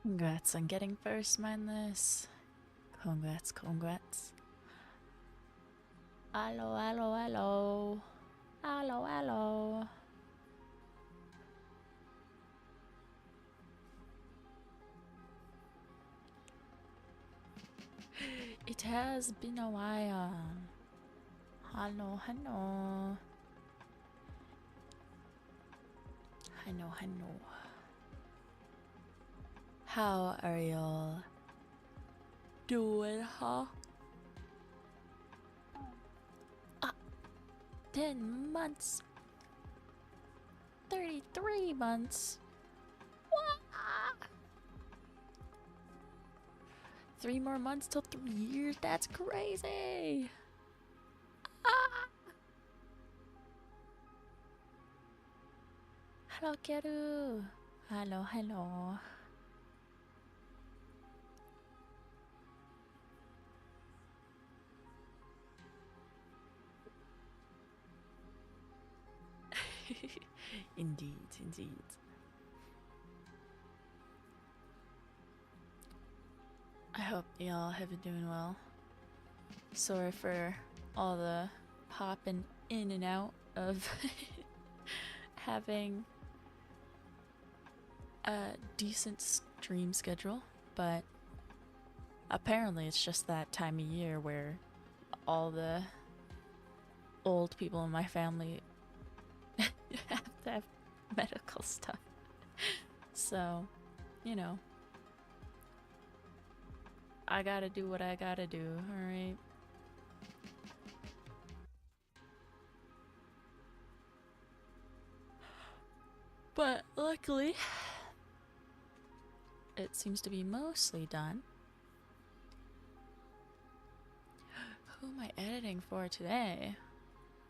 Congrats on getting first mindless. Congrats, congrats. Hello, hello, hello. Hello, hello. It has been a while. Hello, hello. Hello, hello. How are y'all doing, huh? 10 months. 33 months. What? 3 more months till 3 years? That's crazy. Ah. Hello, Keru. Hello, hello. Indeed, indeed. I hope y'all have been doing well. Sorry for all the popping in and out of having a decent stream schedule, but apparently it's just that time of year where all the old people in my family have to have medical stuff. So, you know, I gotta do what I gotta do, alright? But luckily, it seems to be mostly done. Who am I editing for today?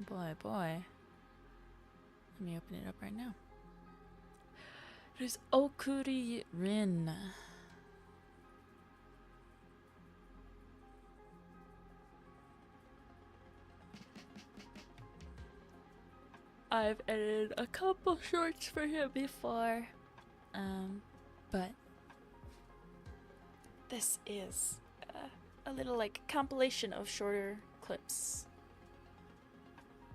Boy, boy. Let me open it up right now. It is Okuri Rin. I've edited a couple shorts for him before, but this is a little like compilation of shorter clips,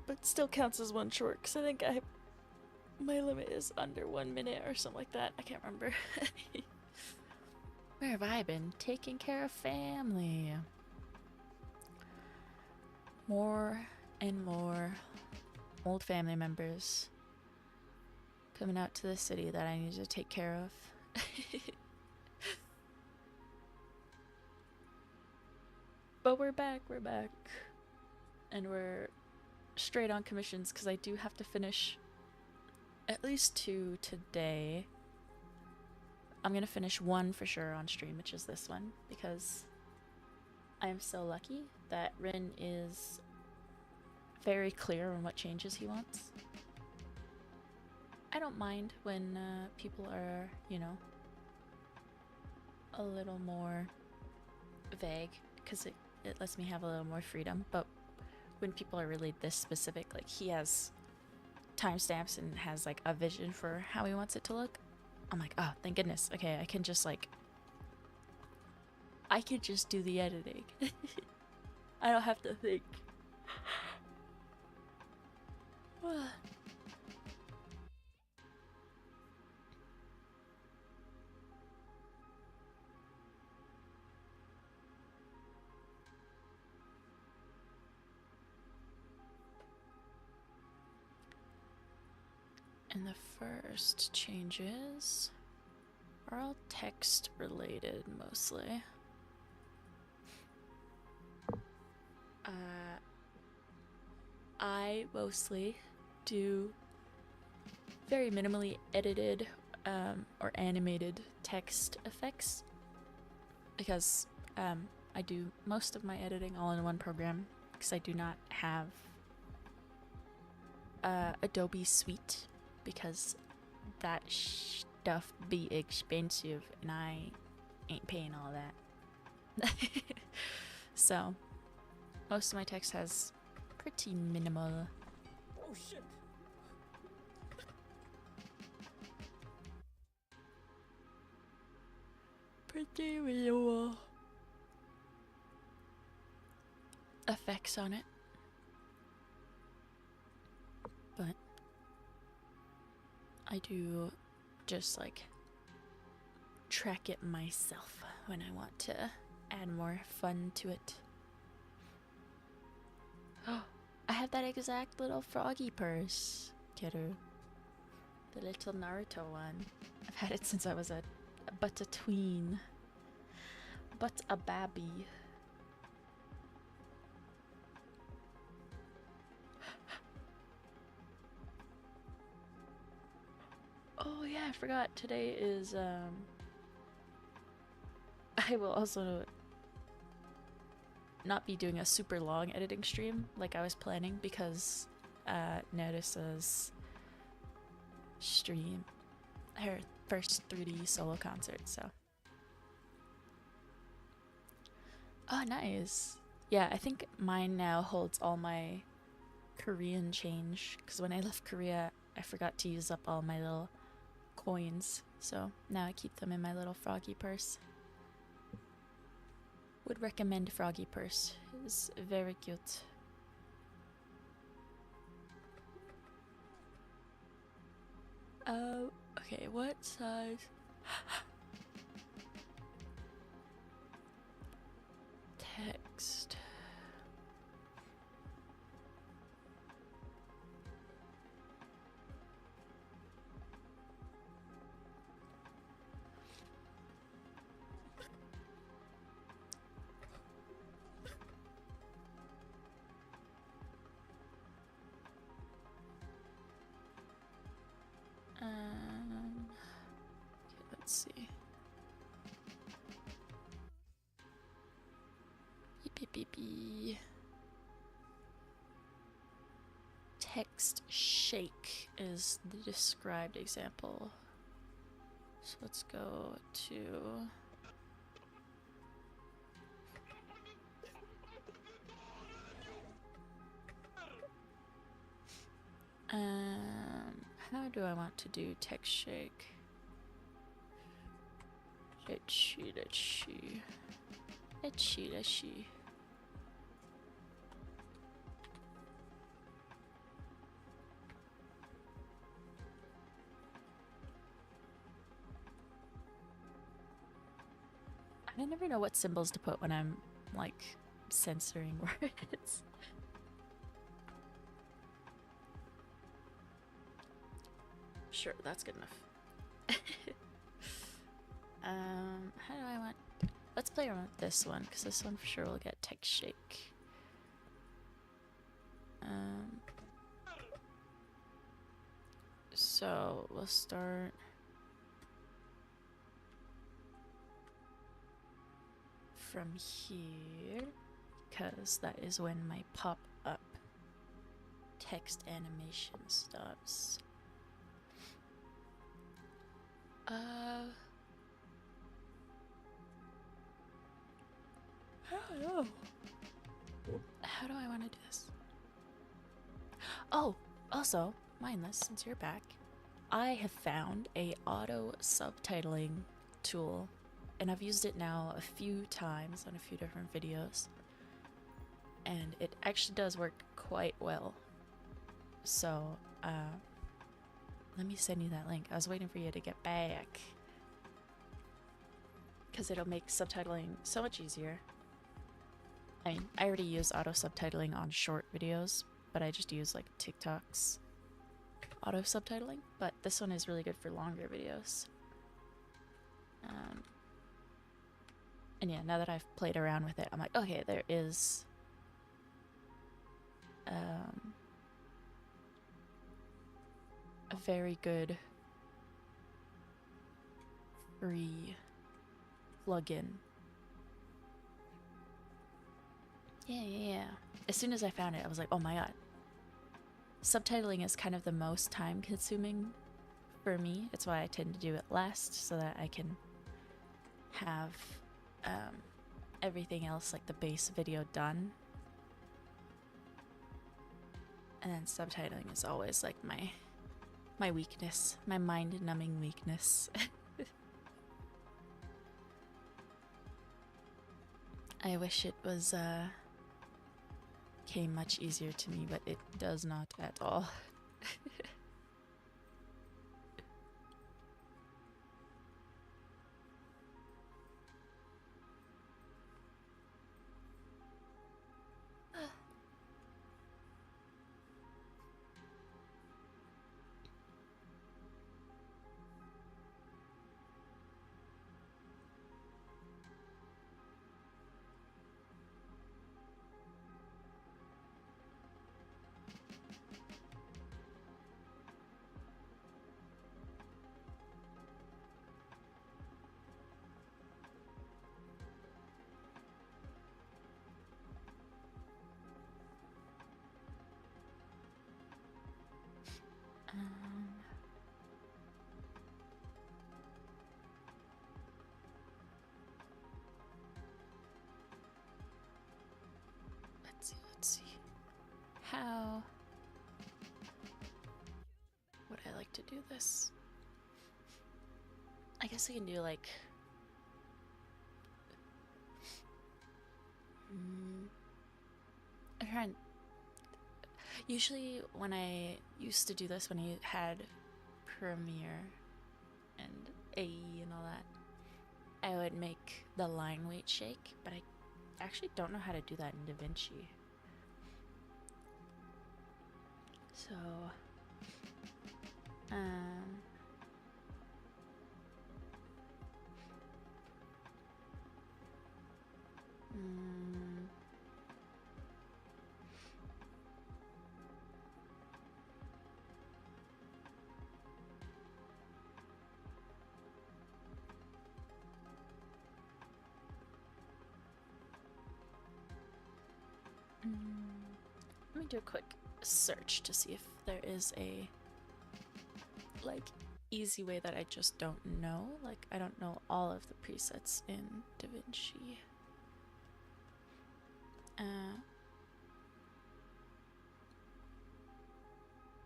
but still counts as one short because I think my limit is under 1 minute or something like that. I can't remember. Where have I been? Taking care of family. More and more old family members coming out to the city that I need to take care of. But we're back, and we're straight on commissions because I do have to finish at least 2 today. I'm gonna finish 1 for sure on stream, which is this one, because I am so lucky that Rin is very clear on what changes he wants. I don't mind when people are, you know, a little more vague, because it lets me have a little more freedom, but when people are really this specific, like he has timestamps and has like a vision for how he wants it to look, I'm like, oh, thank goodness. Okay, I can just do the editing. I don't have to think. And the first changes are all text related mostly. I mostly do very minimally edited or animated text effects because I do most of my editing all in one program because I do not have Adobe Suite because that stuff be expensive and I ain't paying all that. So most of my text has pretty minimal. Oh shit. pretty visual effects on it. But I do just like track it myself when I want to add more fun to it. Oh, I have that exact little froggy purse, Kiru. The little Naruto one. I've had it since I was a tween. But a babby. Oh yeah, I forgot. Today is I will also not be doing a super long editing stream like I was planning because Notice's stream, her first 3D solo concert, so. Oh, nice. Yeah, I think mine now holds all my Korean change because when I left Korea, I forgot to use up all my little coins, so now I keep them in my little froggy purse. Would recommend froggy purse. It's very cute. Okay, what size? Text. Okay, let's see. Beep. Text shake is the described example. So let's go to how do I want to do text shake? Let's see. I never know what symbols to put when I'm like censoring words. Sure, that's good enough. How do I want? Let's play around with this one because this one for sure will get text shake. So we'll start from here because that is when my pop-up text animation stops. I don't know. How do I want to do this? Oh, also, mindless, since you're back, I have found a auto subtitling tool, and I've used it now a few times on a few different videos, and it actually does work quite well. So, let me send you that link. I was waiting for you to get back, because it'll make subtitling so much easier. I mean, I already use auto subtitling on short videos, but I just use like TikTok's auto subtitling, but this one is really good for longer videos. And yeah, now that I've played around with it, I'm like, okay, there is a very good free plugin. Yeah. As soon as I found it, I was like, oh my god. Subtitling is kind of the most time consuming for me. It's why I tend to do it last, so that I can have everything else, like the base video, done. And then subtitling is always like my weakness, my mind-numbing weakness. I wish it was, came much easier to me, but it does not at all. Let's see. How would I like to do this? I guess I can do like I'm trying. Usually when I used to do this, when I had Premiere and AE and all that, I would make the line weight shake, but I actually don't know how to do that in DaVinci. So, let me do a quick search to see if there is a like easy way that I just don't know. Like I don't know all of the presets in DaVinci.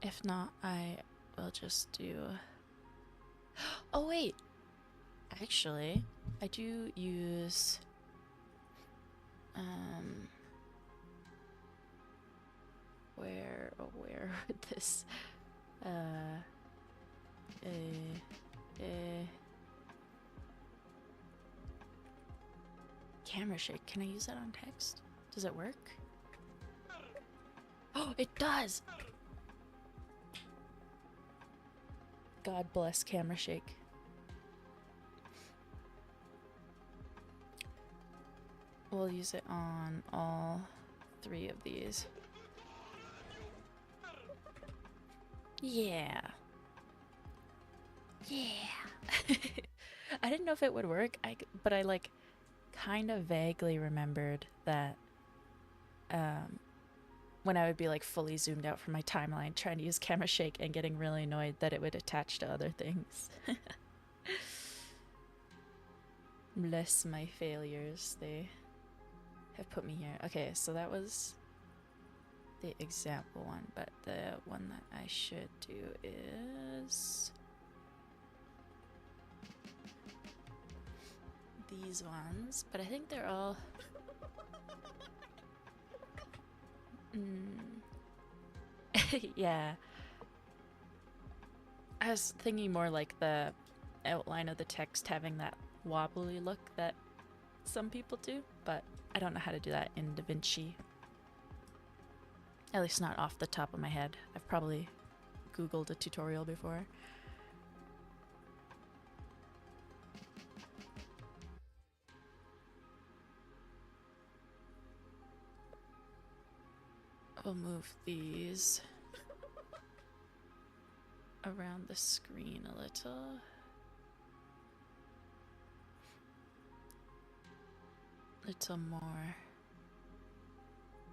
If not, I will just do. Oh wait, actually, I do use. Where would this camera shake, can I use that on text? Does it work? Oh, it does! God bless camera shake. We'll use it on all 3 of these. Yeah. Yeah. I didn't know if it would work, but I like kind of vaguely remembered that when I would be like fully zoomed out from my timeline trying to use camera shake and getting really annoyed that it would attach to other things. Bless my failures, they have put me here. Okay, so that was the example one, but the one that I should do is these ones, but I think they're all yeah. I was thinking more like the outline of the text having that wobbly look that some people do, but I don't know how to do that in DaVinci. At least not off the top of my head. I've probably Googled a tutorial before. We'll move these around the screen a little. Little more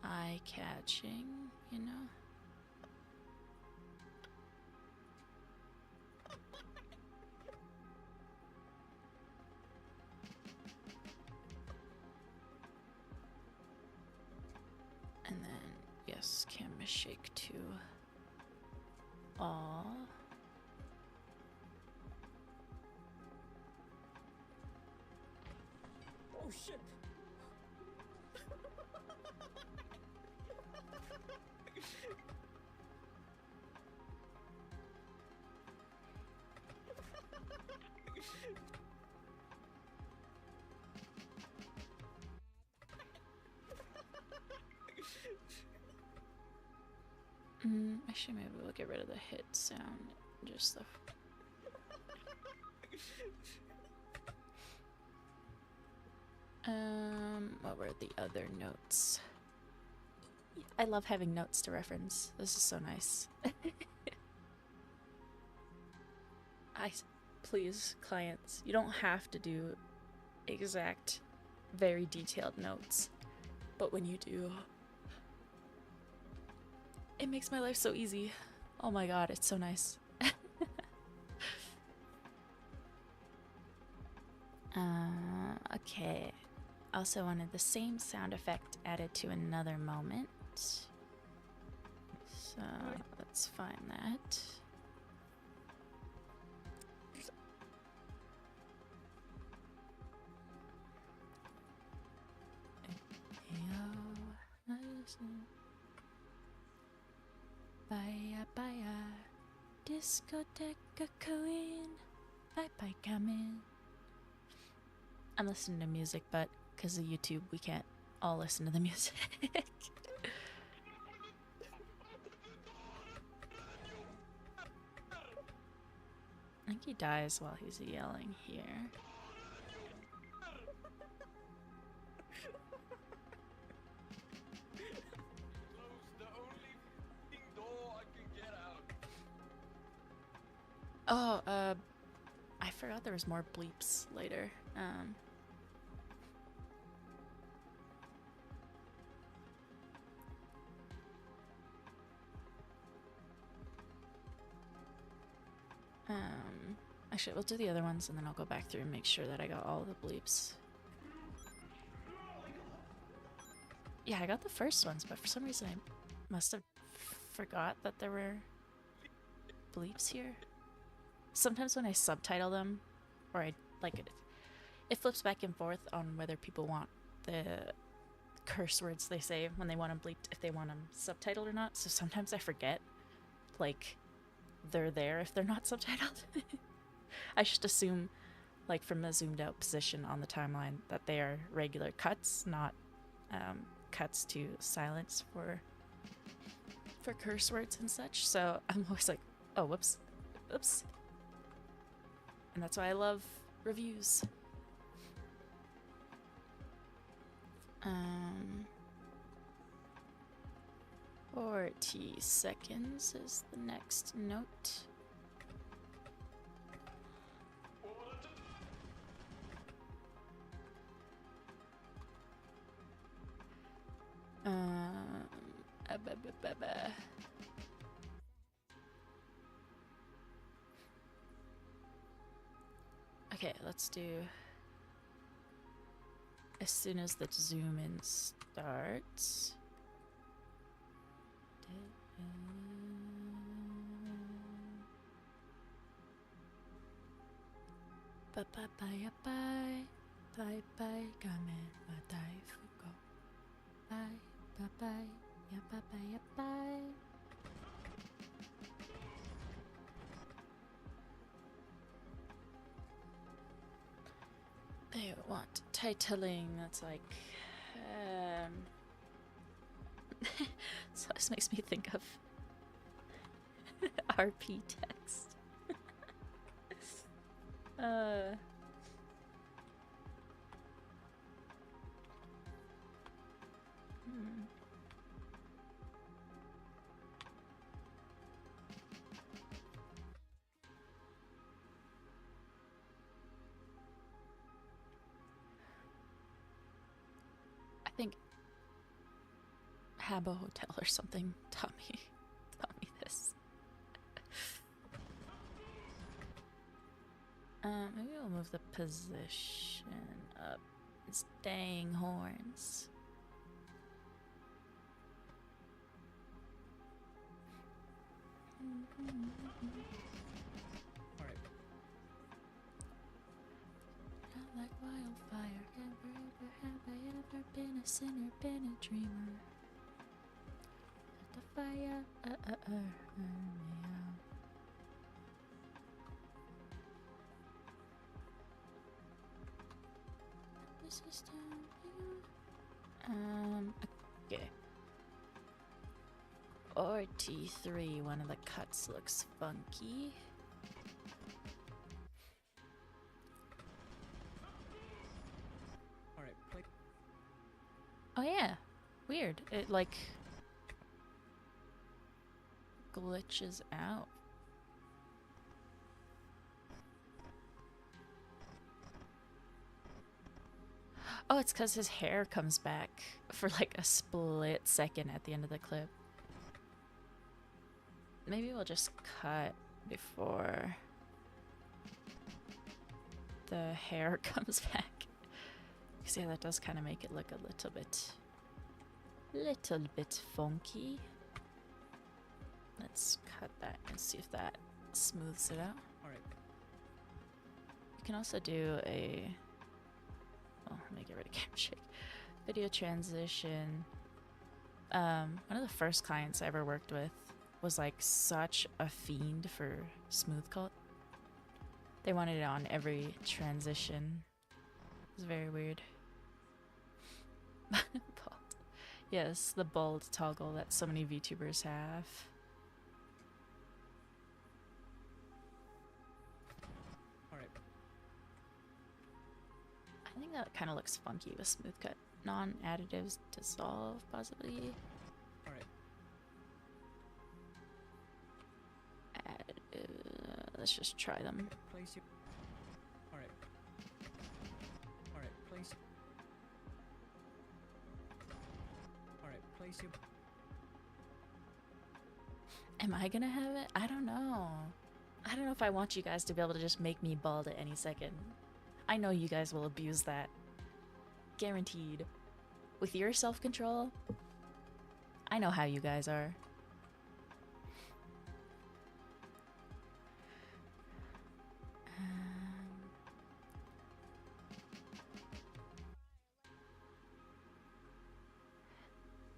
eye-catching, you know? And then, yes, camera shake to all. Oh shit! Actually, maybe we'll get rid of the hit sound. Just the. What were the other notes? I love having notes to reference. This is so nice. Please, clients, you don't have to do exact, very detailed notes, but when you do, it makes my life so easy. Oh my god, it's so nice. Okay. Also wanted the same sound effect added to another moment. So let's find that. Baya baya, discoteca queen, bye bye coming. I'm listening to music, but because of YouTube, we can't all listen to the music. I think he dies while he's yelling here. Oh, I forgot there was more bleeps later. Actually, we'll do the other ones and then I'll go back through and make sure that I got all the bleeps. Yeah, I got the first ones, but for some reason I must have forgot that there were bleeps here. Sometimes when I subtitle them, or I like it flips back and forth on whether people want the curse words they say when they want them bleeped, if they want them subtitled or not. So sometimes I forget, like, they're there if they're not subtitled. I just assume, like, from the zoomed out position on the timeline, that they are regular cuts, not cuts to silence for curse words and such. So I'm always like, oh, whoops, oops. And that's why I love reviews. 40 seconds is the next note. Okay, let's do as soon as the zoom in starts. Bye bye bye bye bye bye gamen wadai fuko. Bye bye bye ya bye bye ya bye. They want titling that's like so this makes me think of RP text. I think Habbo Hotel or something taught me this. Maybe I'll move the position up. It's dang horns. Alright. Not like wildfire. Ever have I ever been a sinner, been a dreamer? Let the fire. This is okay. RT3, one of the cuts looks funky. Alright, play. Oh yeah, weird. It like glitches out. Oh, it's because his hair comes back for like a split second at the end of the clip. Maybe we'll just cut before the hair comes back. Because yeah, that does kind of make it look a little bit funky. Let's cut that and see if that smooths it out. Alright. You can also do a... Oh, let me get rid of camera shake. Video transition. One of the first clients I ever worked with was like such a fiend for smooth cut. They wanted it on every transition. It was very weird. Bald. Yes, the bald toggle that so many VTubers have. Alright. I think that kind of looks funky with smooth cut. Non-additives dissolve, possibly. Alright. Let's just try them. Place your... Alright. Alright, place... Alright, place your... Am I gonna have it? I don't know. I don't know if I want you guys to be able to just make me bald at any second. I know you guys will abuse that. Guaranteed. With your self-control, I know how you guys are.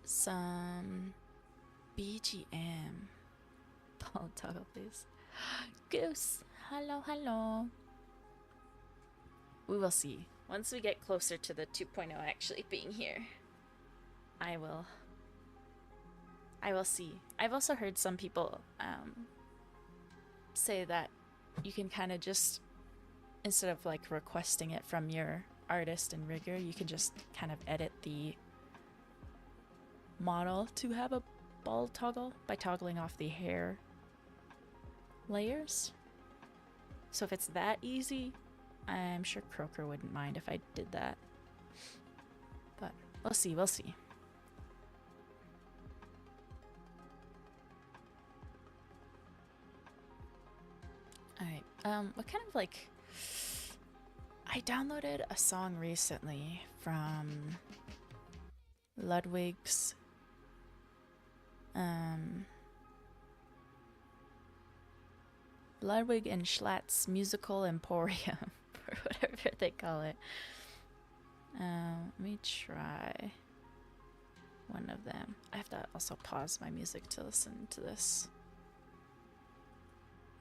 Some BGM. Bald toggle, please. Goose. Hello, hello. We will see. Once we get closer to the 2.0 actually being here, I will see. I've also heard some people say that you can kind of just, instead of like requesting it from your artist and rigger, you can just kind of edit the model to have a bald toggle by toggling off the hair layers. So if it's that easy, I'm sure Croaker wouldn't mind if I did that. But we'll see, we'll see. Alright, what kind of like... I downloaded a song recently from Ludwig's Ludwig and Schlatt's Musical Emporium, or whatever they call it. Let me try one of them. I have to also pause my music to listen to this.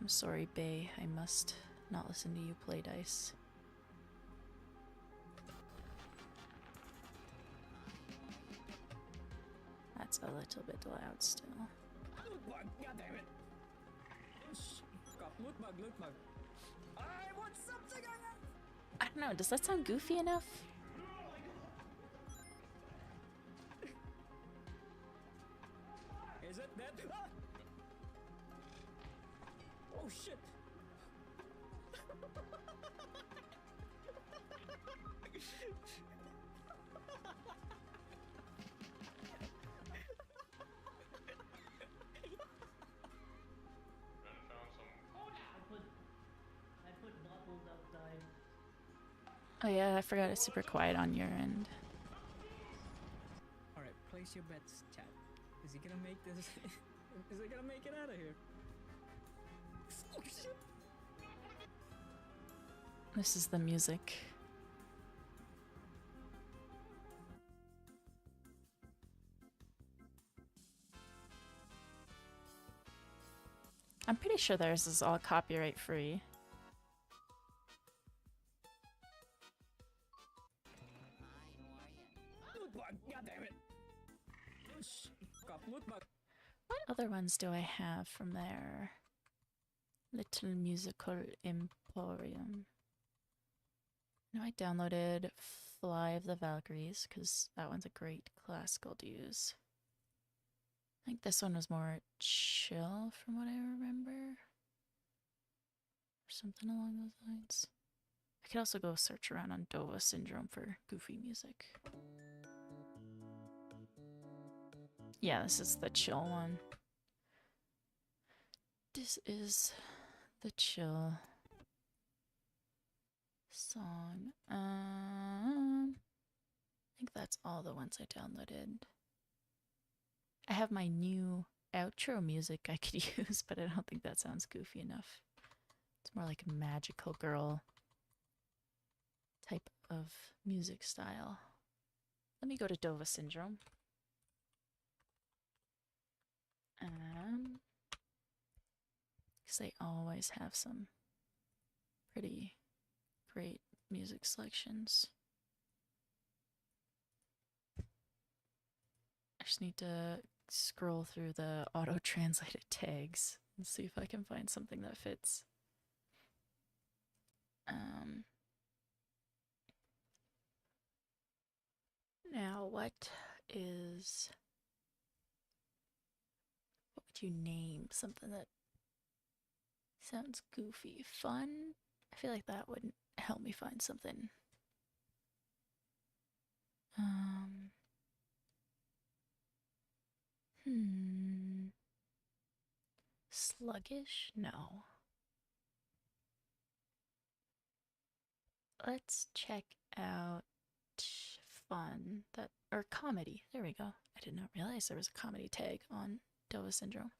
I'm sorry, Bay. I must not listen to you play dice. That's a little bit loud still. Loot bug, goddammit! Got loot bug. I want something I don't know, does that sound goofy enough? Is it that? Ah! Oh shit! Oh yeah, I forgot it's super quiet on your end. Alright, place your bets, chat. Is he gonna make this? Is he gonna make it out of here? Oh shit! This is the music. I'm pretty sure theirs is all copyright free. Loot bug, goddammit! Got loot bug. What other ones do I have from their little musical emporium? No, I downloaded Fly of the Valkyries because that one's a great classical to use. I think this one was more chill from what I remember. Or something along those lines. I could also go search around on Dova Syndrome for goofy music. Yeah, this is the chill one. This is the chill song. I think that's all the ones I downloaded. I have my new outro music I could use, but I don't think that sounds goofy enough. It's more like a magical girl type of music style. Let me go to Dova Syndrome. Because they always have some pretty great music selections. I just need to scroll through the auto-translated tags and see if I can find something that fits. Now, what would you name something that sounds goofy? Fun? I feel like that wouldn't help me find something. Sluggish? No. Let's check out fun or comedy. There we go. I did not realize there was a comedy tag on Dova Syndrome.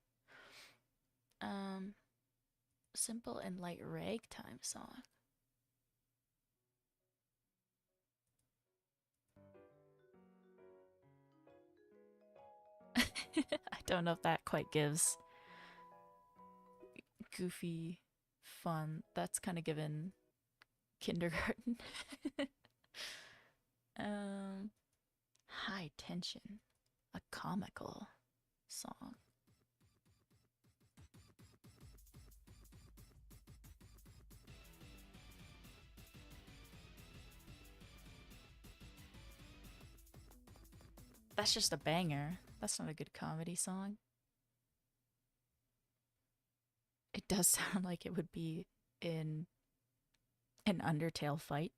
Simple and light ragtime song. I don't know if that quite gives goofy fun. That's kind of given kindergarten. High tension. A comical song. That's just a banger. That's not a good comedy song. It does sound like it would be in an Undertale fight.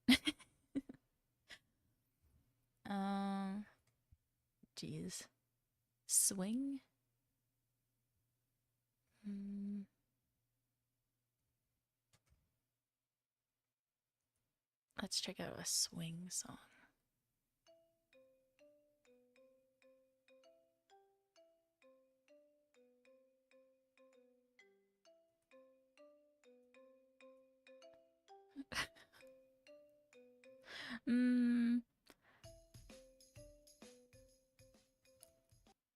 Jeez. Swing? Let's check out a swing song.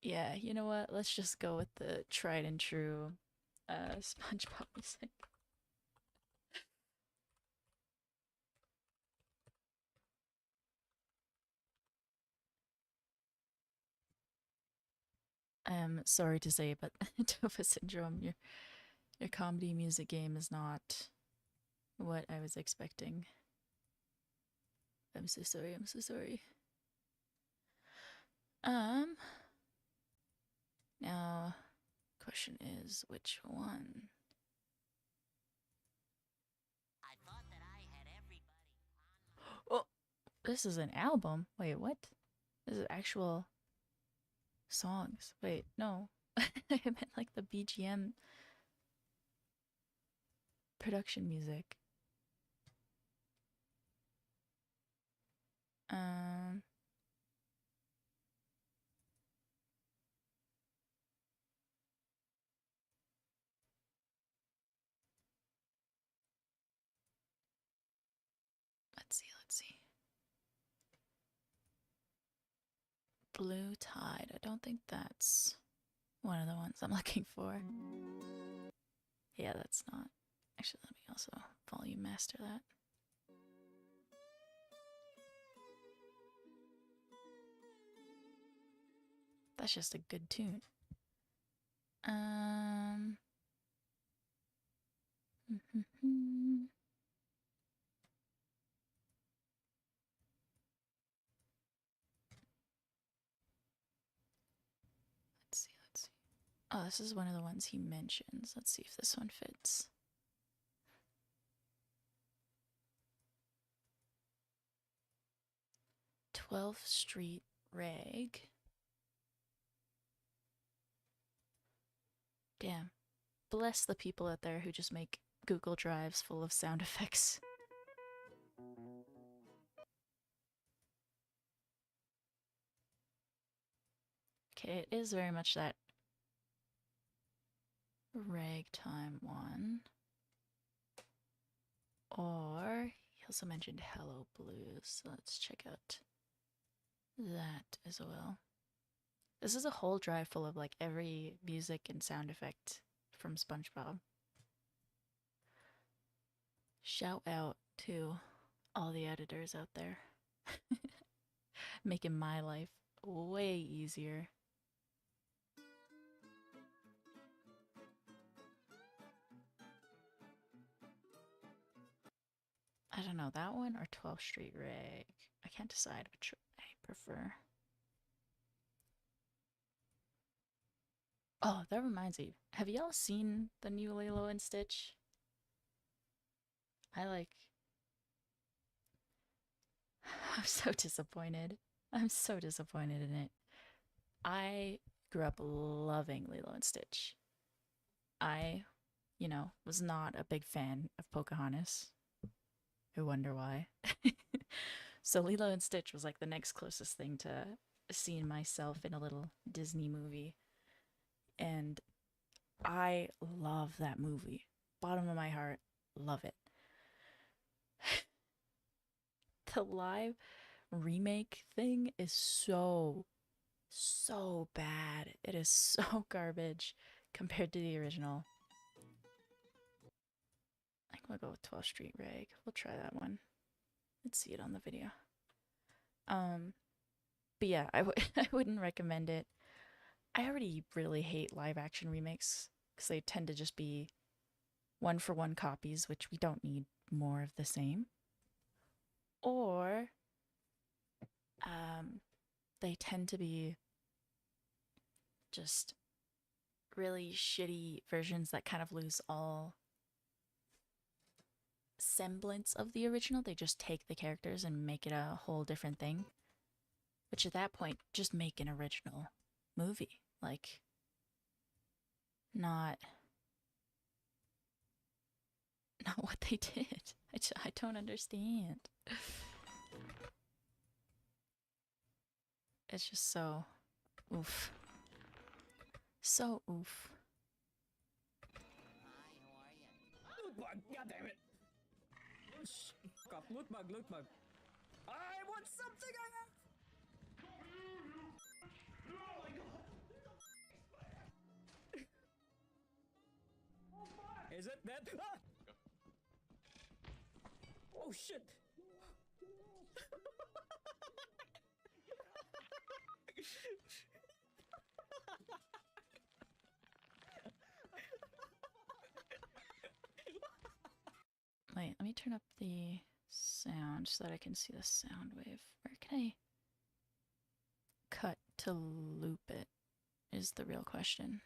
Yeah, you know what? Let's just go with the tried and true SpongeBob music. I'm sorry to say, but Dova Syndrome, your comedy music game is not what I was expecting. I'm so sorry, I'm so sorry. Now, question is, which one? I thought that I had everybody on. Oh, this is an album. Wait, what? This is actual songs. Wait, no. I meant like the BGM production music. Let's see. Blue Tide. I don't think that's one of the ones I'm looking for. Yeah, that's not. Actually, let me also volume master that. That's just a good tune. Let's see, let's see. Oh, this is one of the ones he mentions. Let's see if this one fits. 12th Street Rag. Damn. Bless the people out there who just make Google Drives full of sound effects. Okay, it is very much that ragtime one. Or he also mentioned Hello Blues, so let's check out that as well. This is a whole drive full of like every music and sound effect from SpongeBob. Shout out to all the editors out there. Making my life way easier. I don't know, that one or 12th Street Rag. I can't decide which I prefer. Oh, that reminds me. Have y'all seen the new Lilo and Stitch? I'm so disappointed. I'm so disappointed in it. I grew up loving Lilo and Stitch. I, was not a big fan of Pocahontas. I wonder why. So Lilo and Stitch was like the next closest thing to seeing myself in a little Disney movie. And I love that movie. Bottom of my heart, love it. The live remake thing is so bad. It is so garbage compared to the original. I think we'll go with 12th Street Rag. We'll try that one. Let's see it on the video. But yeah, I wouldn't recommend it. I already really hate live action remakes because they tend to just be one for one copies, which we don't need more of the same. Or they tend to be just really shitty versions that kind of lose all semblance of the original. They just take the characters and make it a whole different thing. Which at that point, just make an original movie. Like, not what they did. I don't understand. It's just so oof. So oof. Loot bug, goddammit! Fuck, loot bug, loot bug. I want something I have! Is it dead? Ah! Oh shit! Wait, let me turn up the sound so that I can see the sound wave. Where can I cut to loop it is the real question.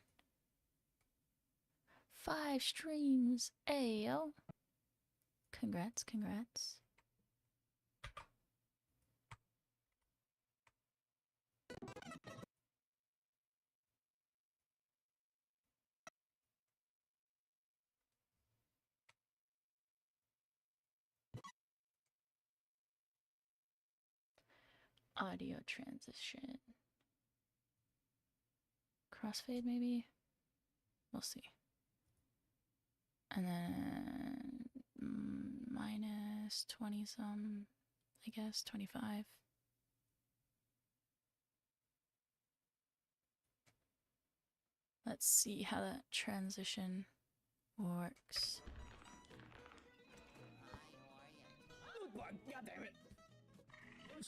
5 streams, ayo. Congrats, congrats. Audio transition. Crossfade, maybe? We'll see. And then minus 20 some, I guess, 25. Let's see how that transition Works. Loot bug! God damn it! Oh,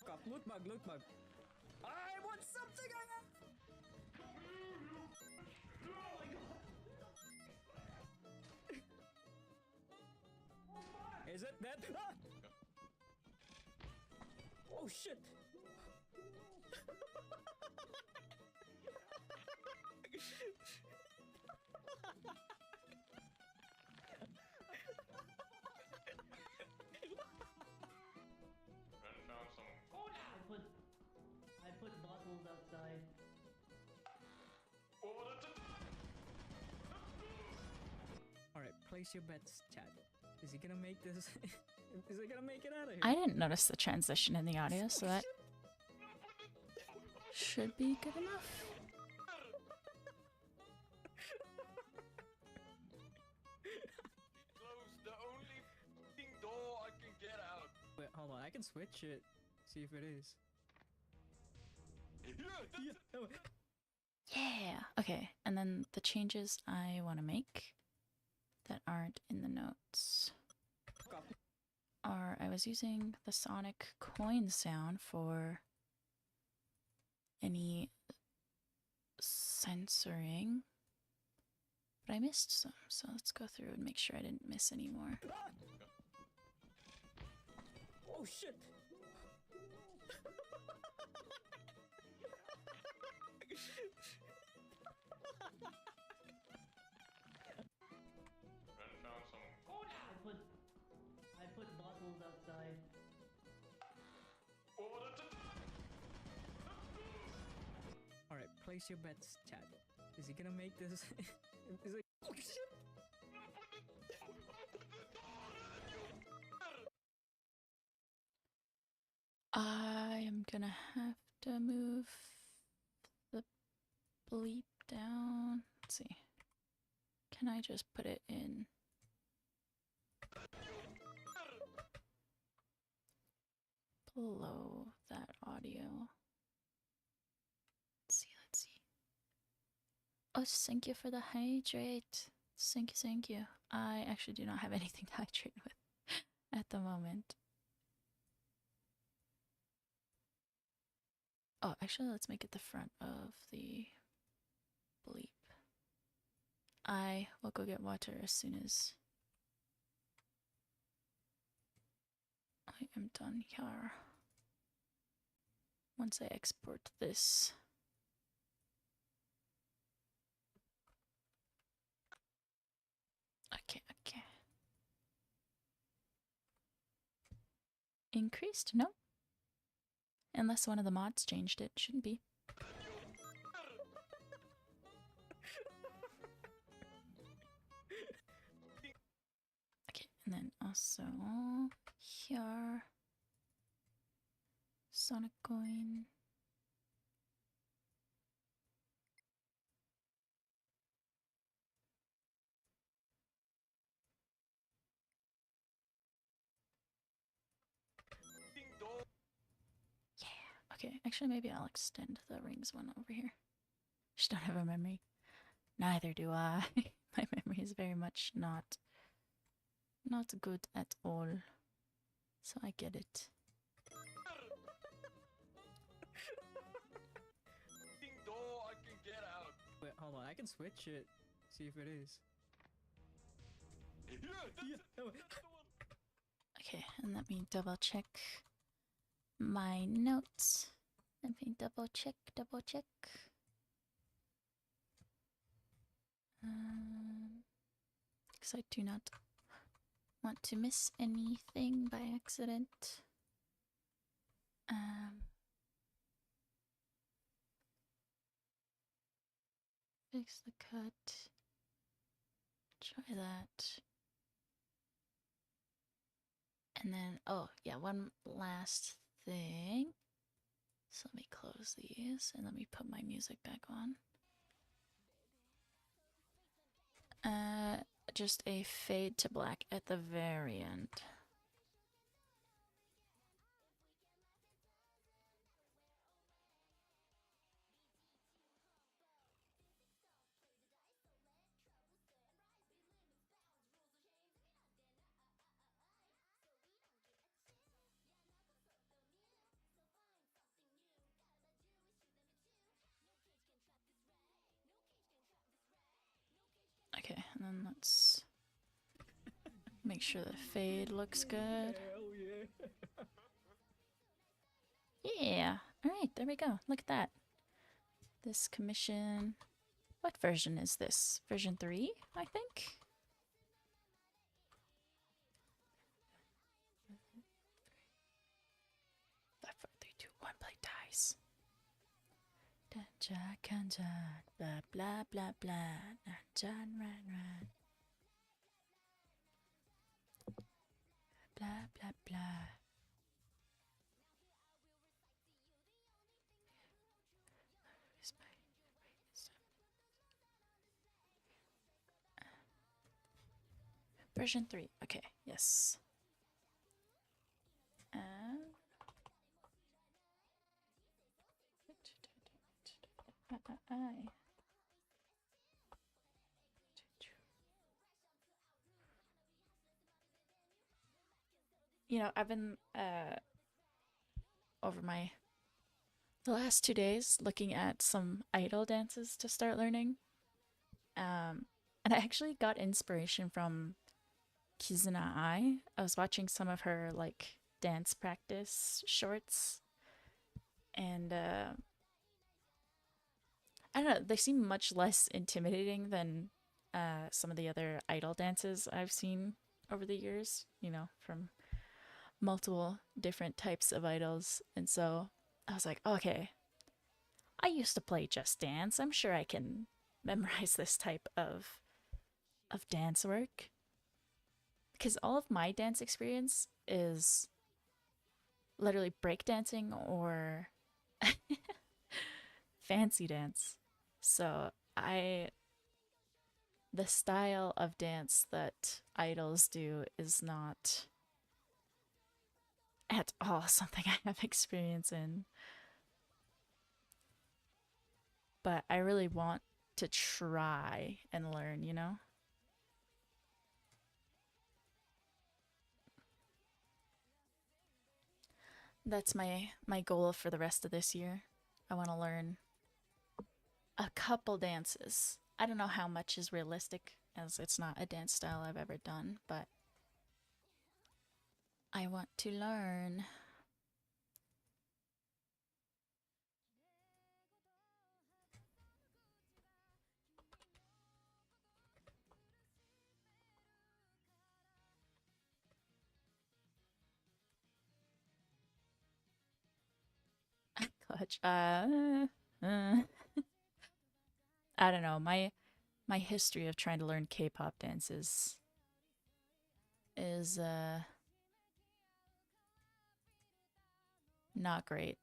God, loot bug, loot bug. I want something I have! Is it that? Ah! Oh shit! Run down some. I put bottles outside. Oh, that's it. Alright, place your bets, Chad. Is he gonna make this? Is he gonna make it out of here? I didn't notice the transition in the audio, so that should be good enough. Close the only f***ing door I can get out. Wait, hold on, I can switch it. See if it is. Yeah, that's it. Oh, Yeah. Okay, and then the changes I want to make that aren't in the notes God. are I was using the sonic coin sound for any censoring, but I missed some, so let's go through and make sure I didn't miss any more. Ah! Oh shit! Run down some. I put bottles outside. Oh, that's it. Alright, place your bets, Chad. Is he gonna make this? Is it? Oh shit! I am gonna have to move the bleep down. Let's see. Can I just put it in? Below that audio. Let's see, let's see. Oh, thank you for the hydrate. Thank you, thank you. I actually do not have anything to hydrate with at the moment. Oh, actually, let's make it the front of the bleep. I will go get water as soon as I am done here. Once I export this. Okay, okay. Increased? No. Unless one of the mods changed it. Shouldn't be. Okay, and then also here. Sonic coin. F***ing door. Yeah. Okay, actually maybe I'll extend the rings one over here. Just don't have a memory. Neither do I. My memory is very much not good at all. So I get it. F***ing door I can get out. Wait, hold on, I can switch it. See if it is. Yeah, that's it. Oh, That's the one. Okay, and let me double check my notes. Let me double check. Because I do not want to miss anything by accident. Fix the cut. Try that. And then, oh, yeah, one last thing. So let me close these and let me put my music back on. Just a fade to black at the very end. then let's make sure the fade looks good. Hell yeah. Yeah. Alright, there we go. Look at that. This commission. What version is this? Version 3, I think? 5, 4, 3, 2, 1, play dice. Blah blah blah blah. Ran ran. Blah blah blah. Version 3. Okay, yes. You know, I've been over the last 2 days looking at some idol dances to start learning. And I actually got inspiration from Kizuna Ai. I was watching some of her like dance practice shorts, and I don't know, they seem much less intimidating than some of the other idol dances I've seen over the years, you know, from multiple different types of idols. And so I was like, okay, I used to play Just Dance. I'm sure I can memorize this type of dance work. Because all of my dance experience is literally breakdancing or fancy dance. So the style of dance that idols do is not at all something I have experience in. But I really want to try and learn, you know? That's my goal for the rest of this year. I want to learn a couple dances. I don't know how much is realistic, as it's not a dance style I've ever done, but I want to learn. Clutch. I don't know. My history of trying to learn K-pop dances is not great.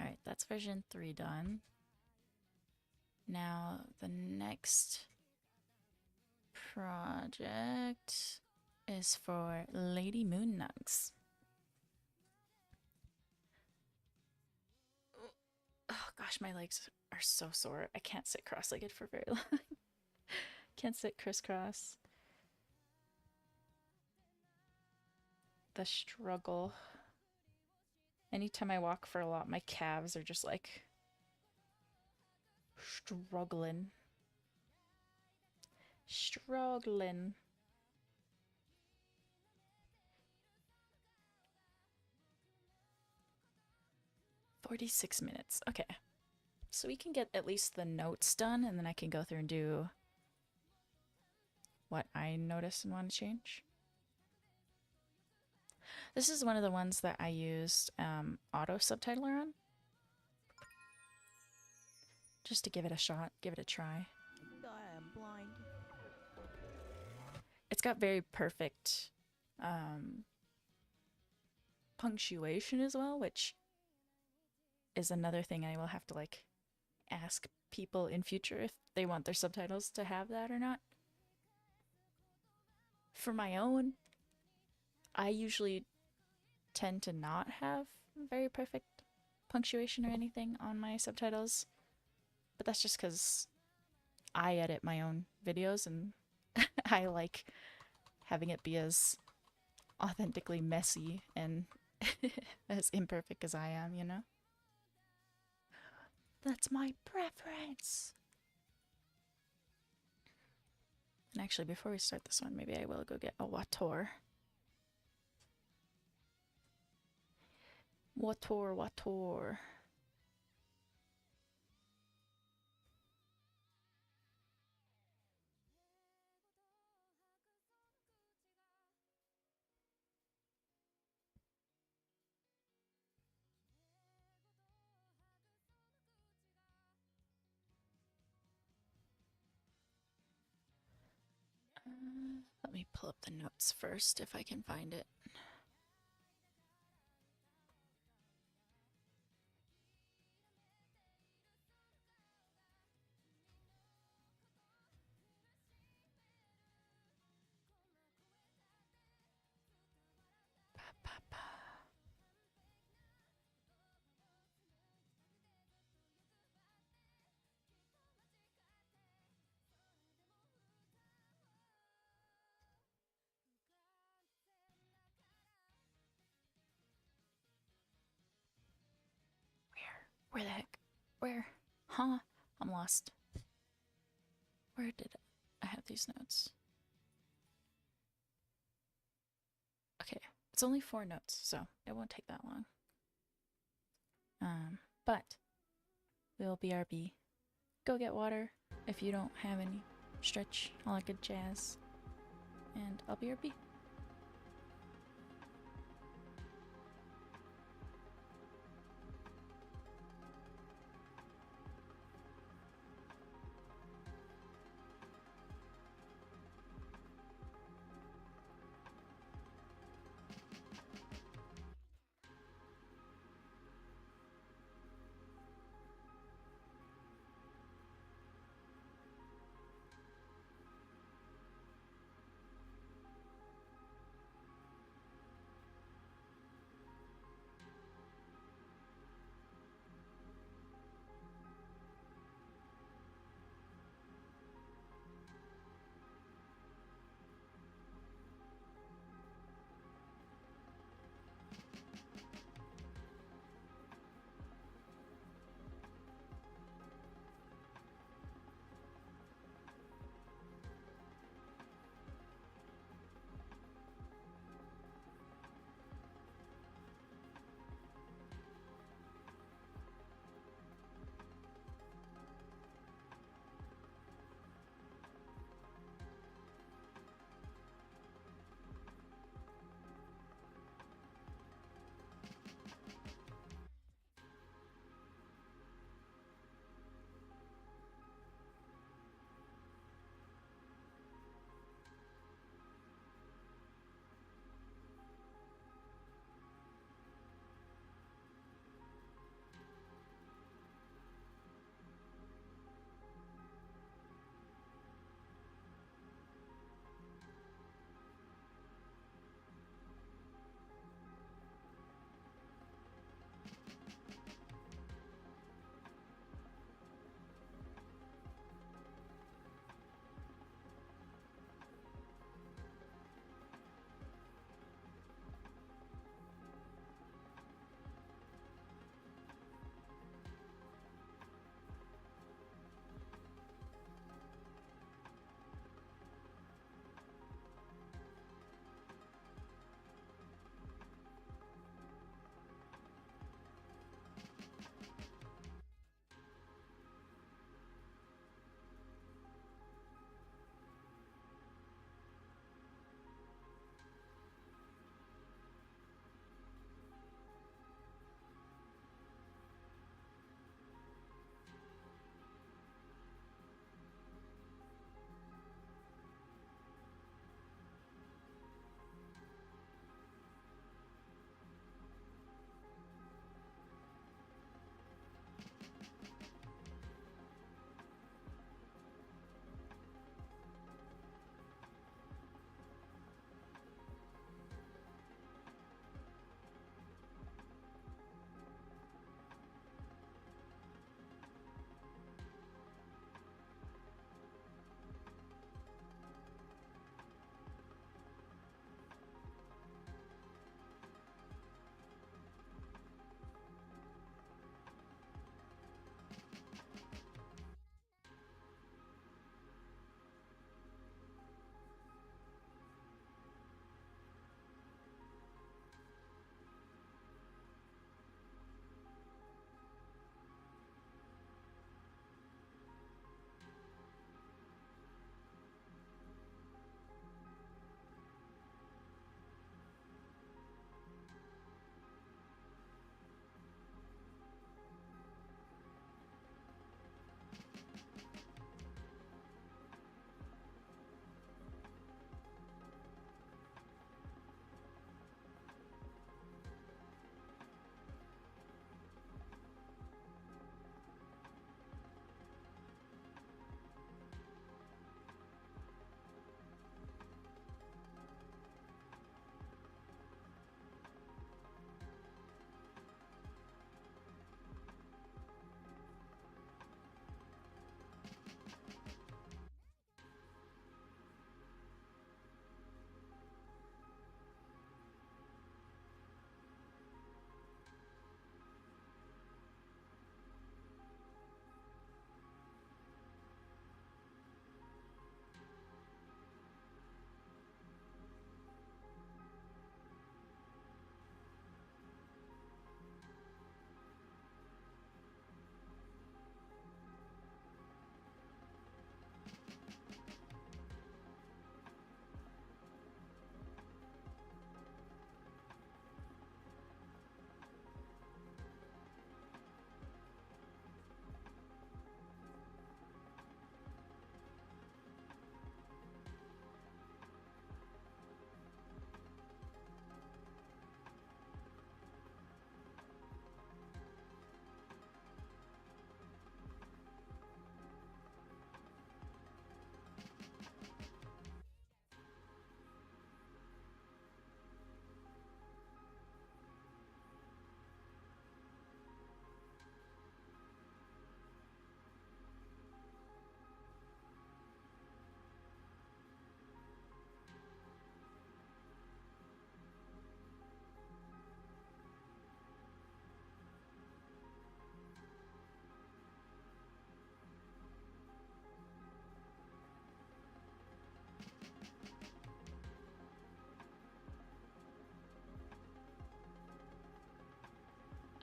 Alright, that's version 3 done. Now the next project is for Lady Moon Nugs. Oh gosh, my legs are so sore. I can't sit cross-legged for very long. Can't sit crisscross. The struggle. Anytime I walk for a lot, my calves are just like struggling. 46 minutes. Okay. So we can get at least the notes done, and then I can go through and do what I notice and want to change. This is one of the ones that I used auto subtitler on. Just to give it a shot, give it a try. I am blind. It's got very perfect punctuation as well, which is another thing I will have to like ask people in future if they want their subtitles to have that or not. For my own, I usually tend to not have very perfect punctuation or anything on my subtitles, but that's just because I edit my own videos and I like having it be as authentically messy and as imperfect as I am, you know? That's my preference. And actually, before we start this one, maybe I will go get a Wator. Wator. Let me pull up the notes first if I can find it. Where the heck? Where? Huh? I'm lost. Where did I have these notes? Okay, it's only 4 notes, so it won't take that long. But we'll BRB. Go get water if you don't have any. Stretch, all that good jazz. And I'll BRB.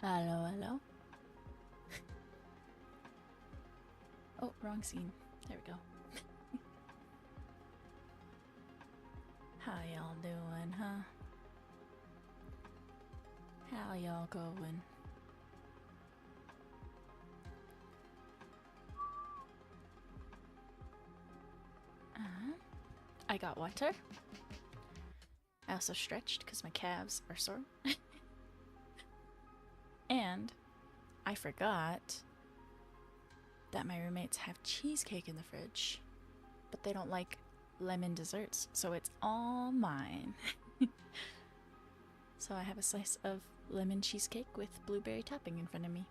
Hello, hello. Oh, wrong scene. There we go. How y'all doing, huh? How y'all going? I got water. I also stretched because my calves are sore. And I forgot that my roommates have cheesecake in the fridge, but they don't like lemon desserts, so it's all mine. So I have a slice of lemon cheesecake with blueberry topping in front of me.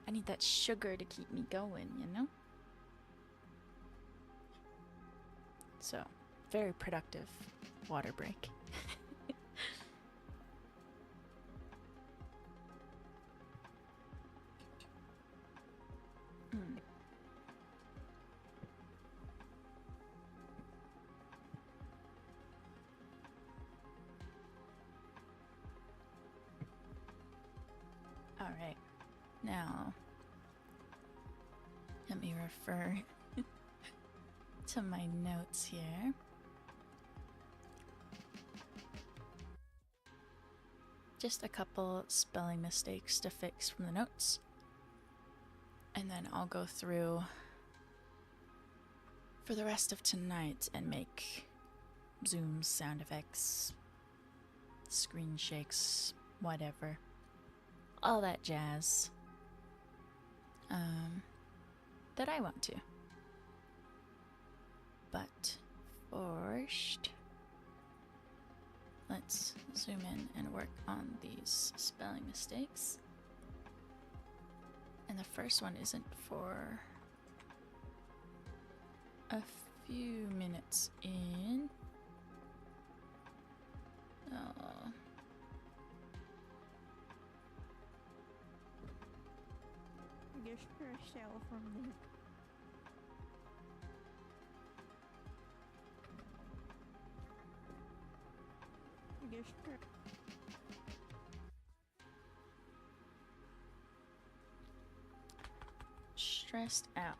I need that sugar to keep me going, you know? So, very productive water break. Alright, now let me refer to my notes here. Just a couple spelling mistakes to fix from the notes. And then I'll go through for the rest of tonight and make zooms, sound effects, screen shakes, whatever. All that jazz. That I want to. But first, let's zoom in and work on these spelling mistakes. And the first one isn't for a few minutes in. Oh. I guess you're a shell from the. I guess you're. Stressed out.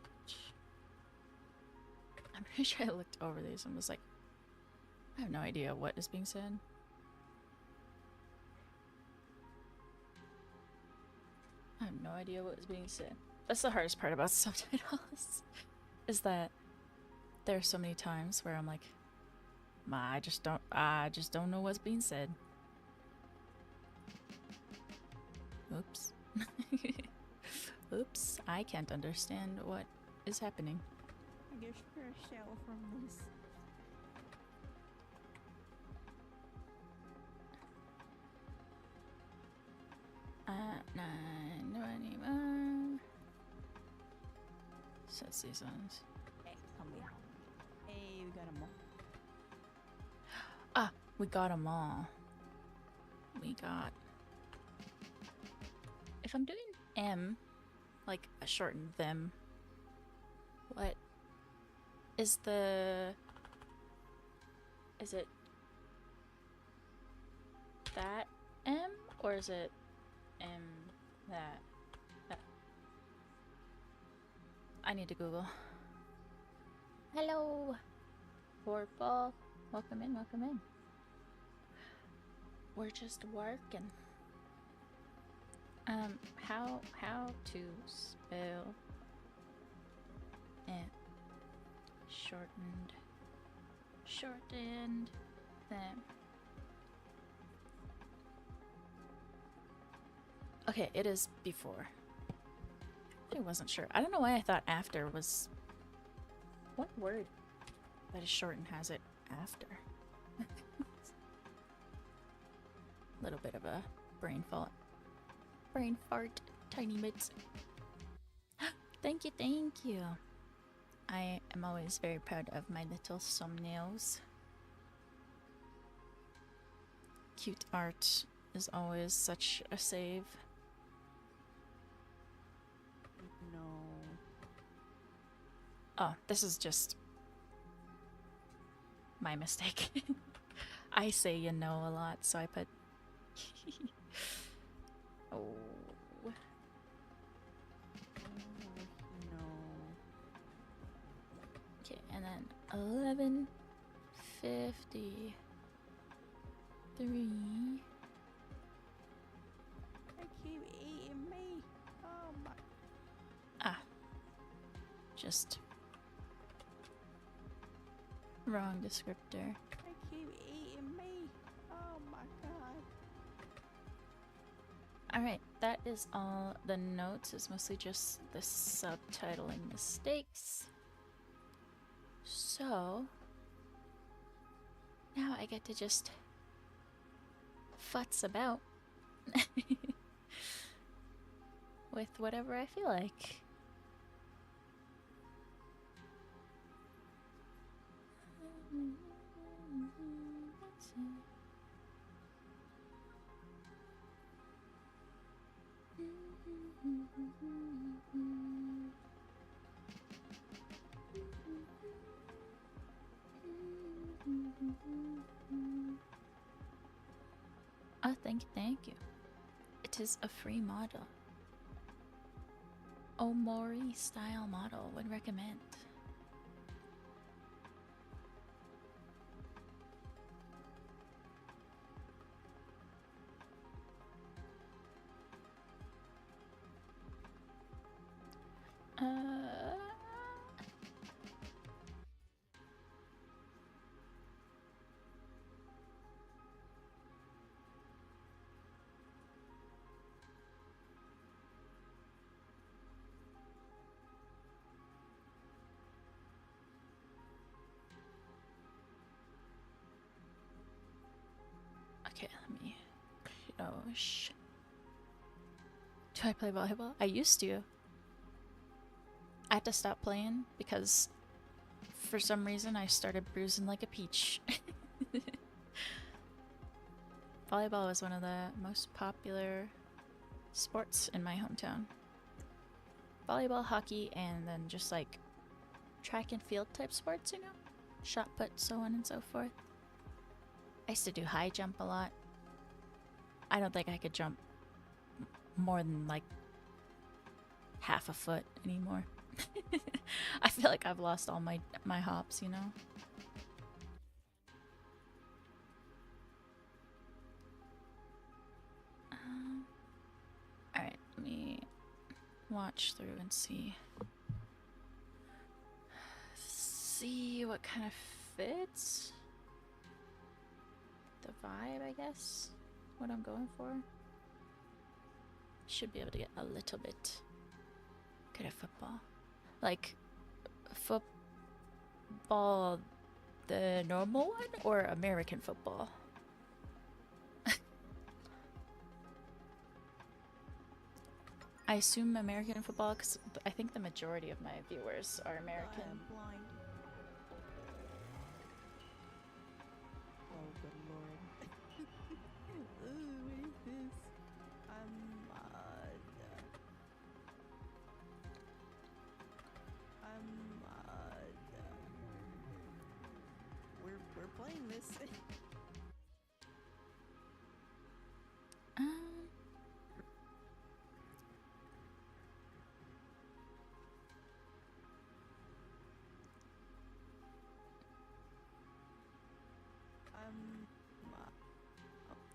I'm pretty sure I looked over these and was like, I have no idea what is being said. I have no idea what is being said. That's the hardest part about subtitles, is that there are so many times where I'm like, I just don't know what's being said. Oops. Oops, I can't understand what is happening. I guess you're a shell from this. Nine, no anymore. Set seasons. Hey, come here. Hey, we got them all. Ah, we got them all. We got. If I'm doing M, like a shortened them, what is the. Is it that M or is it M that? I need to Google. Hello, Purple. Welcome in, welcome in. We're just working. How to spell it? Shortened them. Okay, it is before. I wasn't sure. I don't know why I thought after was. What word that is shortened has it after? Little bit of a brain fault. Brain fart, tiny bits. Thank you, thank you. I am always very proud of my little thumbnails. Cute art is always such a save. No. Oh, this is just my mistake. I say you know a lot, so I put Oh. No. Okay, and then 11:53. They keep eating me. Oh my. Ah. Just wrong descriptor. They keep eating me. Oh my god. Alright, that is all the notes. It's mostly just the subtitling mistakes. So, now I get to just futz about with whatever I feel like. Oh, thank you. It is a free model. Omori style model, would recommend. Okay, let me close. Do I play volleyball? I used to. I had to stop playing because for some reason I started bruising like a peach. Volleyball was one of the most popular sports in my hometown. Volleyball, hockey, and then just like track and field type sports, you know? Shot put, so on and so forth. I used to do high jump a lot. I don't think I could jump more than like half a foot anymore. I feel like I've lost all my hops, you know? Alright, let me watch through and see what kind of fits the vibe, I guess. What I'm going for. Should be able to get a little bit good at football. Like, football, the normal one, or American football? I assume American football, because I think the majority of my viewers are American. I am blind. Oh, good lord. Ooh, what is this? We're playing this.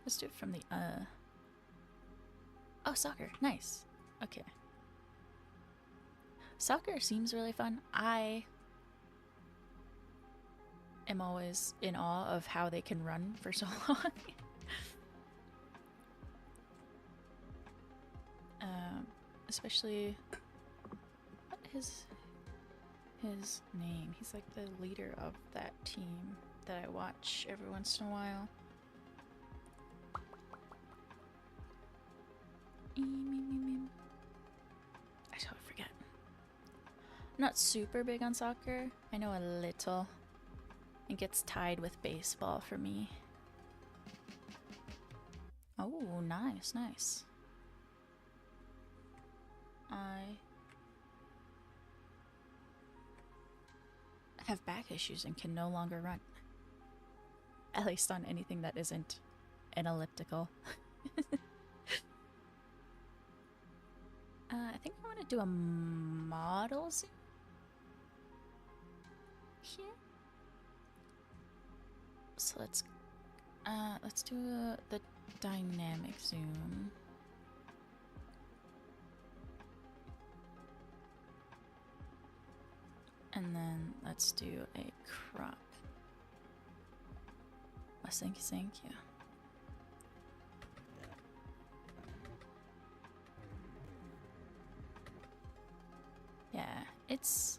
Let's do it from the, Oh, soccer. Nice. Okay. Soccer seems really fun. I am always in awe of how they can run for so long. Especially, what is his name? He's like the leader of that team that I watch every once in a while. I totally forget. I'm not super big on soccer. I know a little. It gets tied with baseball for me. Oh, nice, nice. I have back issues and can no longer run. At least on anything that isn't an elliptical. I think I want to do a model zoom here. So let's do the dynamic zoom. And then let's do a crop. Oh, thank you. Yeah, it's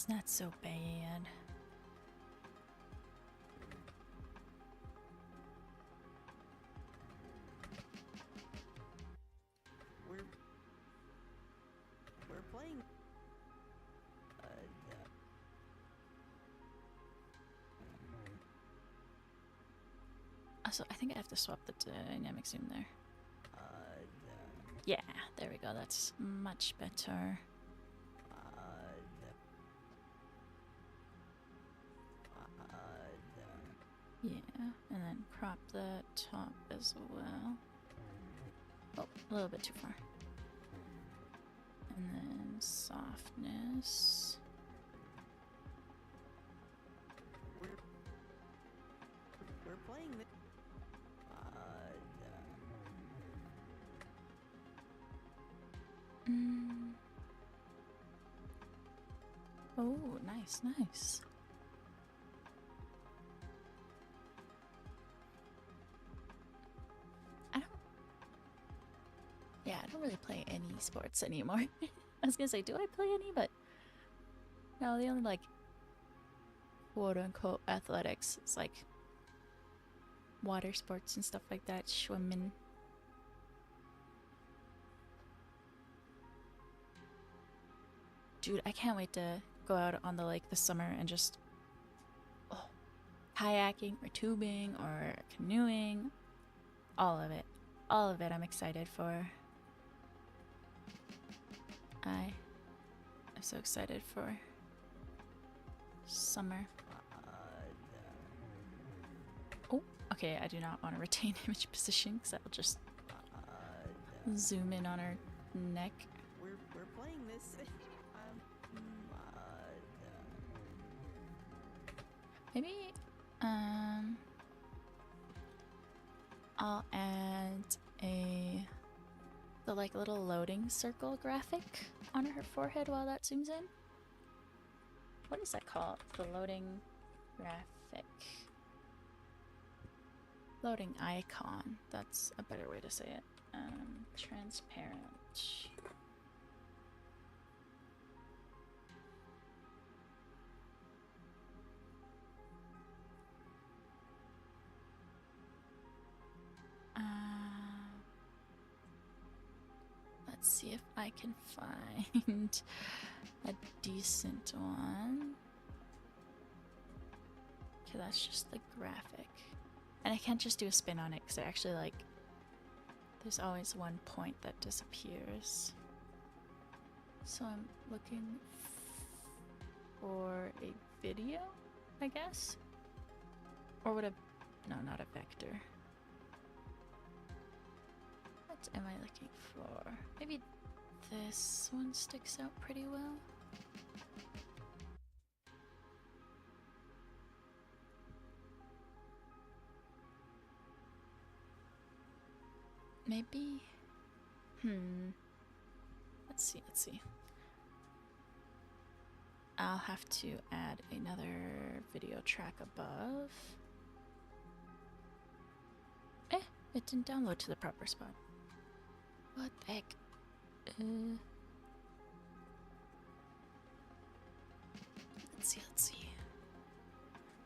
not so bad. We're playing. Also, I think I have to swap the dynamic zoom there. Yeah, there we go. That's much better. Yeah, and then crop the top as well. Oh, a little bit too far. And then softness. We're playing this. Oh, nice. I don't really play any sports anymore. I was gonna say, do I play any? But no, the only like quote unquote athletics is like water sports and stuff like that, swimming. Dude, I can't wait to go out on the lake this summer and just kayaking or tubing or canoeing. All of it I'm excited for. I'm so excited for summer. Oh, okay, I do not want to retain image position because that will just zoom in on her neck. We're playing this. Maybe I'll add the like little loading circle graphic on her forehead while that zooms in. What is that called? The loading graphic. Loading icon. That's a better way to say it. Transparent. Let's see if I can find a decent one. Okay, that's just the graphic. And I can't just do a spin on it because I actually like... There's always one point that disappears. So I'm looking for a video, I guess? Or would a... No, not a vector. What am I looking for? Maybe this one sticks out pretty well. Maybe... Let's see. I'll have to add another video track above. It didn't download to the proper spot. What the heck? Let's see.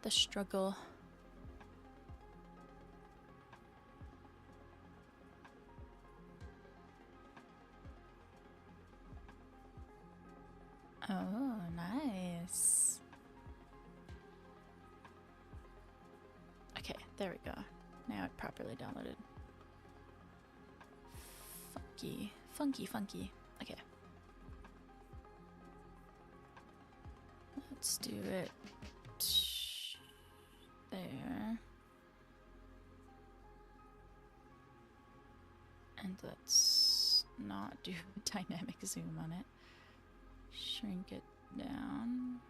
The struggle. Oh, nice. Okay, there we go. Now it properly downloaded. Funky. Okay. Let's do it there. And let's not do dynamic zoom on it. Shrink it down.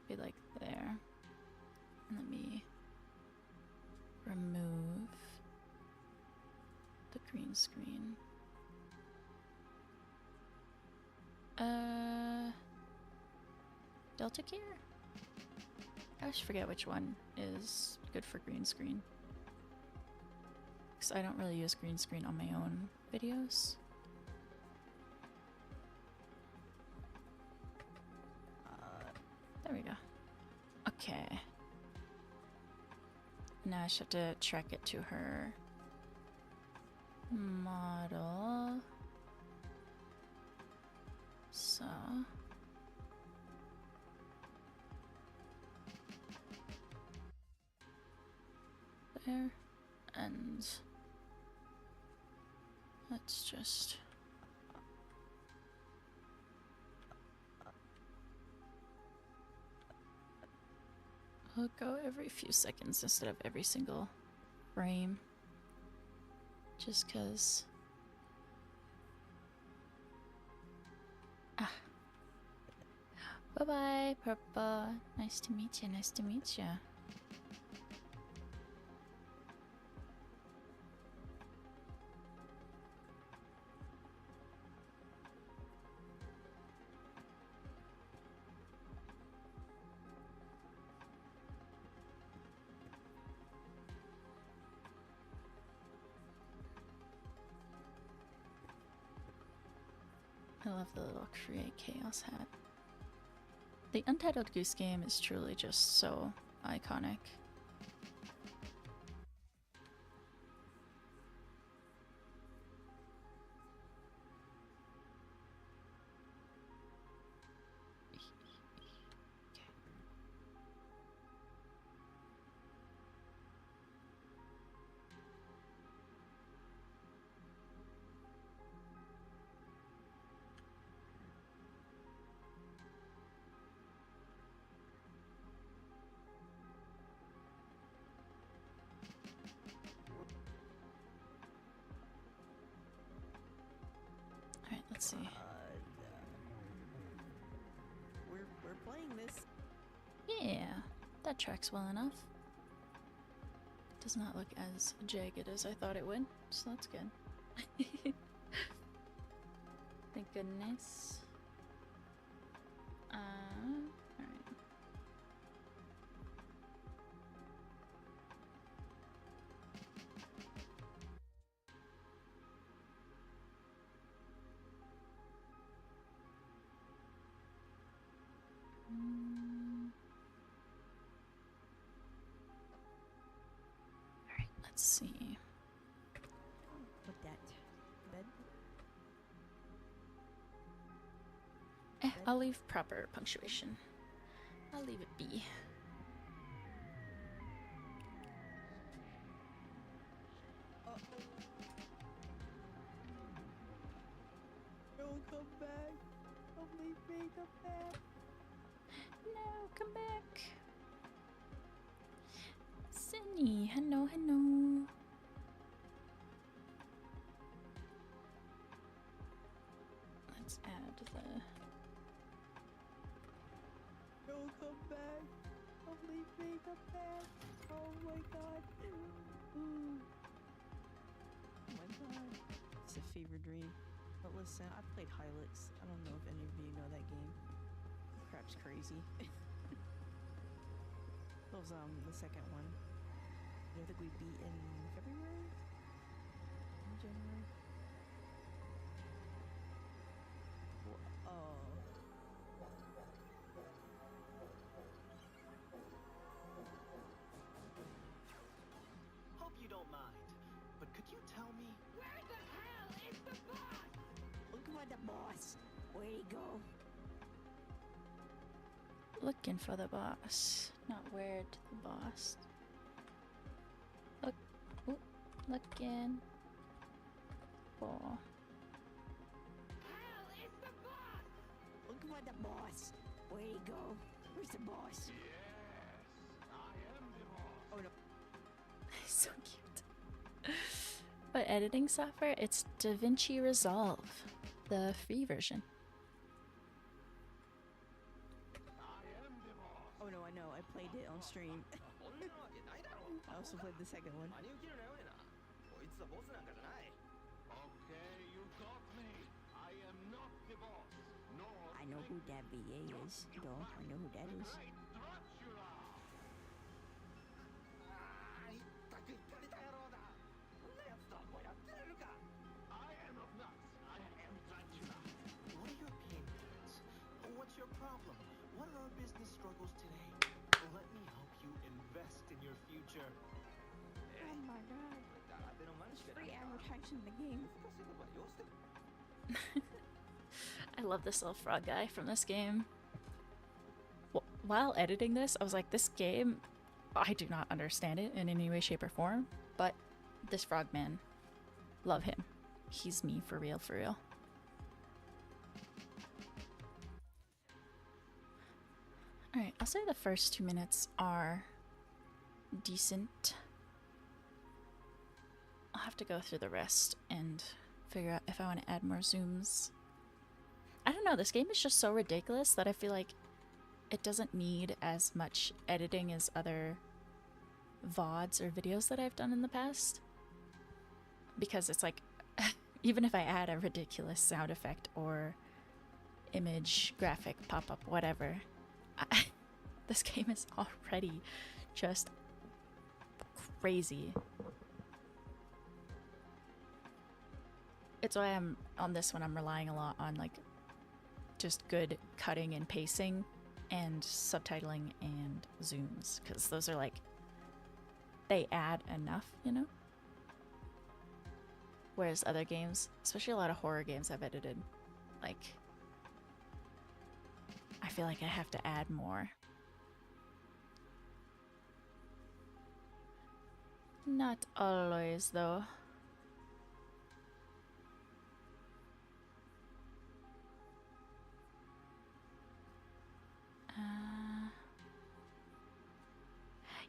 Be like there. And let me remove the green screen. Delta Gear? I always forget which one is good for green screen. Because I don't really use green screen on my own videos. There we go. Okay. Now I should have to track it to her model. So there, and let's just I'll go every few seconds instead of every single frame, just 'cause bye-bye, Purple. Nice to meet you, nice to meet you. I love the little Create Chaos hat. The Untitled Goose Game is truly just so iconic. Alright, let's see. We're playing this. Yeah, that tracks well enough. Does not look as jagged as I thought it would, so that's good. Thank goodness. Alright. Alright, let's see. Put that bed. I'll leave proper punctuation. I'll leave it be. Don't come back. Don't leave me. Come back. No, come back. Sunny, hello, hello. Let's add the... Don't come back. Don't leave me. Come back. Oh my god. Ooh. Oh my god. It's a fever dream. But listen, I played Hylix. I don't know if any of you know that game. Crap's crazy. That was the second one. I think we beat in February? In January? Oh. Hope you don't mind, but could you tell me where the hell is the boss? Look for the boss. Where'd he go? Looking for the boss, not where to the boss. Look, ooh, looking for. Hell is the boss? Look for the boss. Where'd he go? Where's the boss? Yes, I am the boss. Oh no. So cute. But editing software? It's DaVinci Resolve, the free version. Oh no, I know. I played it on stream. I also played the second one. Okay, you got me. I am not the boss, nor I know who that VA is, though. I know who that is. Dracula. I am of nuts. I am Dracula. What are your pain points? What's your problem? What are our business struggles today? Let me help you invest in your future. Oh my god. Free advertising in the game. I love this little frog guy from this game. While editing this, I was like, this game, I do not understand it in any way, shape, or form, but this frog man, love him. He's me for real, for real. Alright, I'll say the first 2 minutes are decent. I'll have to go through the rest and figure out if I want to add more zooms. I don't know, this game is just so ridiculous that I feel like it doesn't need as much editing as other VODs or videos that I've done in the past. Because it's like, even if I add a ridiculous sound effect or image, graphic, pop-up, whatever, this game is already just crazy. It's why I'm on this one, I'm relying a lot on like just good cutting and pacing and subtitling and zooms, because those are like, they add enough, you know? Whereas other games, especially a lot of horror games I've edited, like, I feel like I have to add more. Not always, though.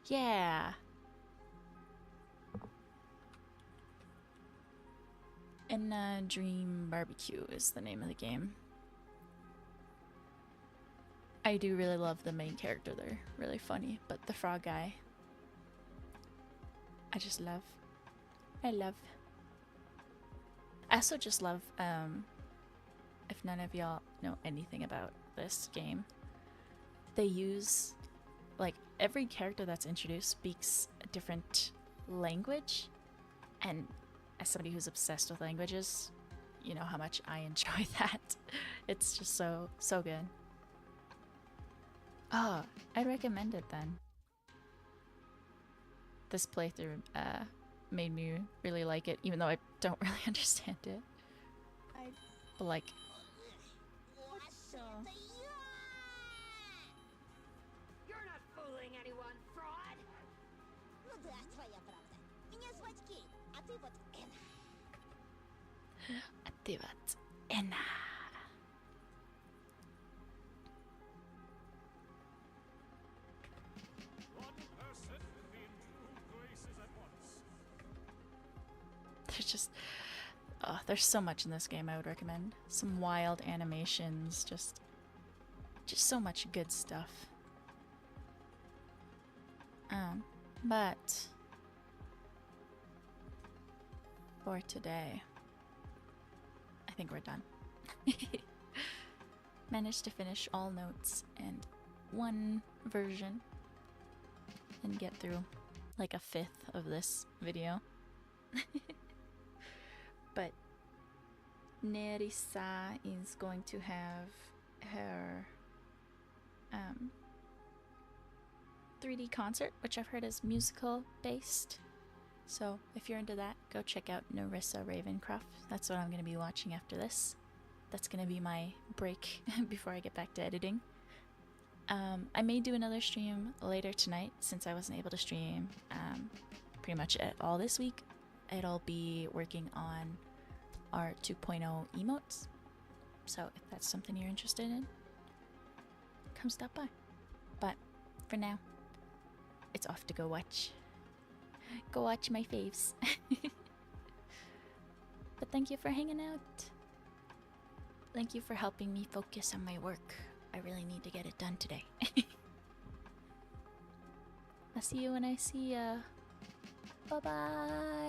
Yeah. And Dream Barbecue is the name of the game. I do really love the main character. They're really funny, but the frog guy, I just love. I also just love, if none of y'all know anything about this game, they use, like, every character that's introduced speaks a different language, and as somebody who's obsessed with languages, you know how much I enjoy that. It's just so good. Oh, I'd recommend it then. This playthrough made me really like it, even though I don't really understand it. But like, You're not fooling anyone, fraud! Ну да, твоя правда. Меня звать Кей, а ты вот Энна. А ты вот Энна. There's just, oh, there's so much in this game I would recommend. Some wild animations, just so much good stuff. But for today, I think we're done. Managed to finish all notes and one version and get through like a fifth of this video. But Nerissa is going to have her 3D concert, which I've heard is musical based. So if you're into that, go check out Nerissa Ravencroft. That's what I'm going to be watching after this. That's going to be my break before I get back to editing. I may do another stream later tonight since I wasn't able to stream pretty much at all this week. It'll be working on our 2.0 emotes. So if that's something you're interested in, come stop by. But for now, it's off to go watch my faves. But thank you for hanging out. Thank you for helping me focus on my work. I really need to get it done today. I'll see you when I see ya. Bye bye.